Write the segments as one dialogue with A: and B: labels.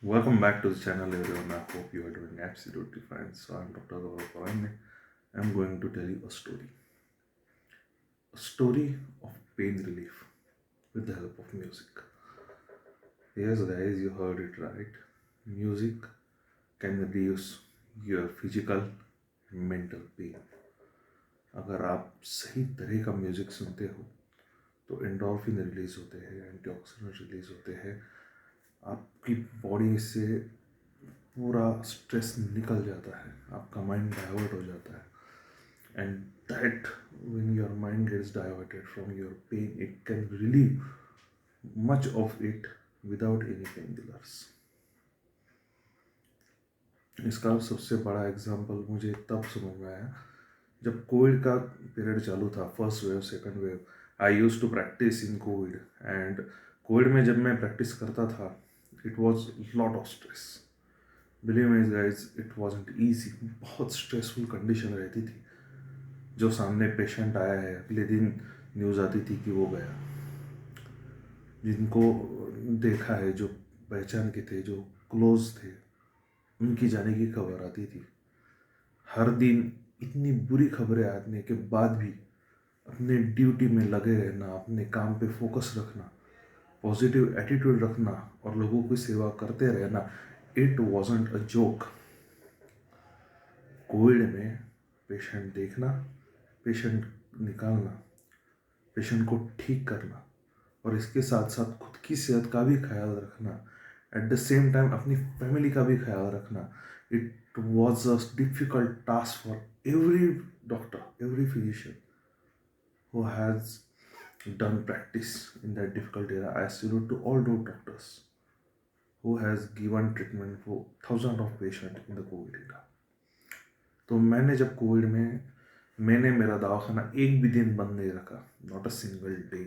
A: Welcome back to the channel, everyone. I hope you are doing absolutely fine. So, I'm Dr. Gaurav Parane. I'm going to tell you a story of pain relief with the help of music. Yes, guys, you heard it right. Music can reduce your physical and mental pain. अगर आप सही तरह का music सुनते हो तो endorphin release होते हैं, एंटीऑक्सीडेंट रिलीज होते हैं, आपकी बॉडी से पूरा स्ट्रेस निकल जाता है, आपका माइंड डाइवर्ट हो जाता है. And that when your mind gets diverted from your pain, it can relieve much of it without any painkillers. इसका सबसे बड़ा एग्जांपल मुझे तब समझ में आया जब कोविड का पीरियड चालू था, first wave second wave. I used to practise in COVID, and COVID में जब मैं प्रैक्टिस करता था, it was lot of stress. Believe me guys, it wasn't easy. बहुत स्ट्रेसफुल कंडीशन रहती थी. जो सामने पेशेंट आया है, अगले दिन न्यूज़ आती थी कि वो गया. जिनको देखा है, जो पहचान के थे, जो क्लोज थे, उनकी जाने की खबर आती थी. हर दिन इतनी बुरी खबरें आने के बाद भी अपने ड्यूटी में लगे रहना, अपने काम पे फोकस रखना, पॉजिटिव एटीट्यूड रखना और लोगों की सेवा करते रहना, it wasn't a joke. Covid में पेशेंट देखना, पेशेंट निकालना, पेशेंट को ठीक करना और इसके साथ साथ खुद की सेहत का भी ख्याल रखना, एट द सेम टाइम अपनी फैमिली का भी ख्याल रखना, it was a difficult task for every doctor, every physician who has done practice in that difficult era. I salute to all those doctors who has given treatment for thousands of patients in the COVID era. तो मैंने जब Covid में मैंने मेरा दवाखाना एक भी दिन बंद नहीं रखा, not a single day,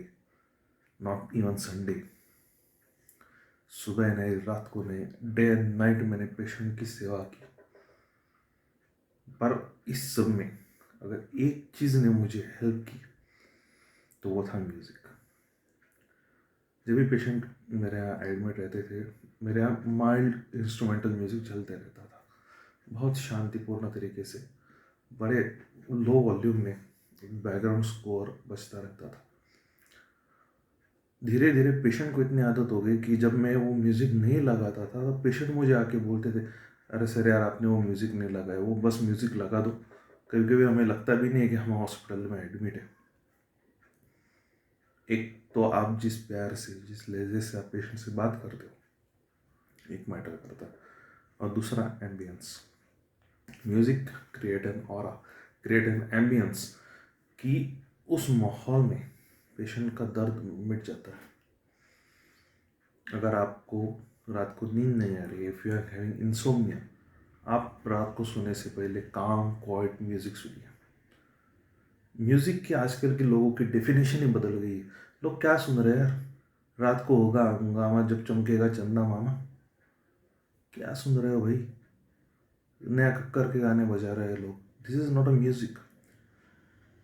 A: not even Sunday. सुबह नहीं, रात को नहीं, डे एंड नाइट मैंने पेशेंट की सेवा की. पर इस सब में अगर एक चीज़ ने मुझे हेल्प की तो वो था म्यूज़िक. जब भी पेशेंट मेरे यहाँ एडमिट रहते थे, मेरे यहाँ माइल्ड इंस्ट्रूमेंटल म्यूज़िक चलते रहता था, बहुत शांतिपूर्ण तरीके से, बड़े लो वॉल्यूम में एक बैकग्राउंड स्कोर बजता रहता था. धीरे धीरे पेशेंट को इतनी आदत हो गई कि जब मैं वो म्यूज़िक नहीं लगाता था तो पेशेंट मुझे आके बोलते थे, अरे सर यार, आपने वो म्यूज़िक नहीं लगाया, वो बस म्यूज़िक लगा दो. कभी कभी हमें लगता भी नहीं है कि हम हॉस्पिटल में एडमिट है. एक तो आप जिस प्यार से, जिस लहजे से आप पेशेंट से बात करते हो, एक मैटर करता है. और दूसरा ambience. Music create an aura, create an ambience कि उस माहौल में पेशेंट का दर्द मिट जाता है. अगर आपको रात को नींद नहीं आ रही है, if you are having insomnia, आप रात को सोने से पहले काम क्वाइट म्यूज़िक सुनिए. म्यूज़िक की आजकल के लोगों की डेफिनेशन ही बदल गई है. लोग क्या सुन रहे हैं यार? रात को होगा हंगामा जब चमकेगा चंदा मामा. क्या सुन रहे हो भाई? नया कक्कर के गाने बजा रहे हैं लोग. This is not a music.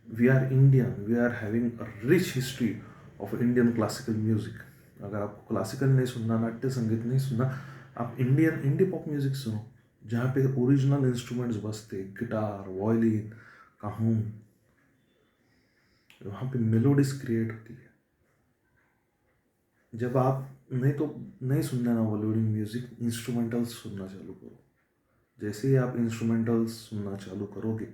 A: We are Indian, we are having a rich history of Indian classical music. अगर आपको क्लासिकल नहीं सुनना, नाट्य संगीत नहीं सुनना, आप इंडियन इंडी पॉप म्यूज़िक सुनो, जहाँ पे ओरिजिनल इंस्ट्रूमेंट्स बजते, गिटार, वायलिन, काहून. वहाँ पे मेलोडीज क्रिएट होती है. जब आप नहीं तो नहीं सुनना ना बॉलीवुड म्यूज़िक, इंस्ट्रूमेंटल्स सुनना चालू करो. जैसे ही आप इंस्ट्रूमेंटल्स सुनना चालू करोगे,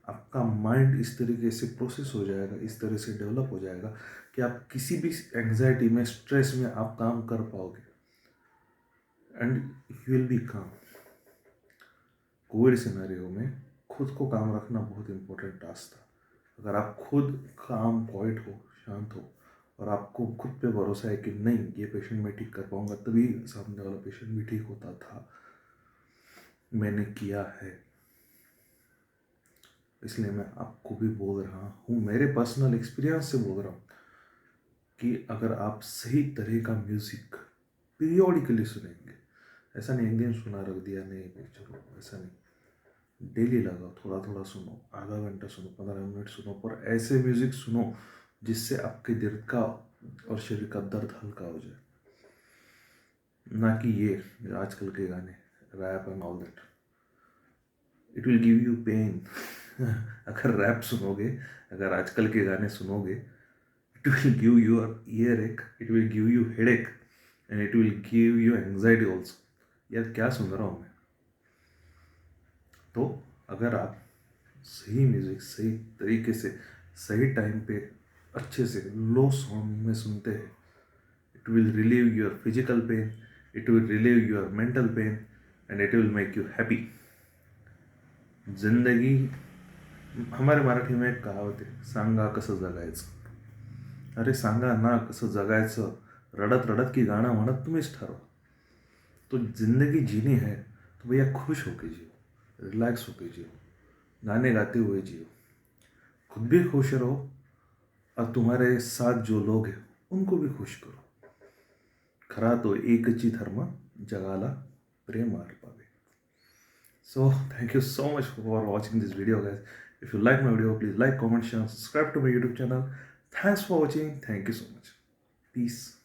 A: आपका माइंड इस तरीके से प्रोसेस हो जाएगा, इस तरह से डेवलप हो जाएगा कि आप किसी भी एंग्जाइटी में, स्ट्रेस में आप काम कर पाओगे एंड यू विल बी काम. कोविड सिनेरियो में खुद को काम रखना बहुत इंपॉर्टेंट टास्क था. अगर आप खुद काम, क्वाइट हो, शांत हो और आपको खुद पे भरोसा है कि नहीं, ये पेशेंट मैं ठीक कर पाऊंगा, तभी सामने वाला पेशेंट भी ठीक होता था. मैंने किया है, इसलिए मैं आपको भी बोल रहा हूँ, मेरे पर्सनल एक्सपीरियंस से बोल रहा हूँ कि अगर आप सही तरह का म्यूज़िक पीरियोडिकली सुनेंगे, ऐसा नहीं एक दिन सुना रख दिया, नहीं पिक्चर हो, ऐसा नहीं. डेली लगाओ, थोड़ा थोड़ा सुनो, आधा घंटा सुनो, 15 मिनट सुनो, पर ऐसे म्यूज़िक सुनो जिससे आपके दिल का और शरीर का दर्द हल्का हो जाए. ना कि ये आजकल के गाने rap and all that. It will give you pain. अगर रैप सुनोगे, अगर आजकल के गाने सुनोगे, it will give you earache, it will give you headache, and it will give you anxiety also. यार क्या सुन रहा हूँ मैं. तो अगर आप सही म्यूज़िक सही तरीके से सही टाइम पे अच्छे से लो साउंड में सुनते हैं, it will relieve your physical pain, it will relieve your mental pen, and it will make you happy. जिंदगी, हमारे मराठी में एक कहावत आहे, सांगा कसं जगायचं. अरे सांगा ना कसं जगायचं, रडत रडत की गाणं म्हणत तुम्हीच ठरवा. तो जिंदगी जीनी है तो भैया खुश होके जियो, रिलैक्स होके जियो, गाने गाते हुए जियो, खुद भी खुश रहो और तुम्हारे साथ जो लोग हैं उनको भी खुश करो. खरा तो एकची धर्म जगाला प्रेम अर्पावे. So thank you so much for watching this video, guys. If you like my video, please like, comment, share, subscribe to my YouTube channel. Thanks for watching. Thank you so much. Peace.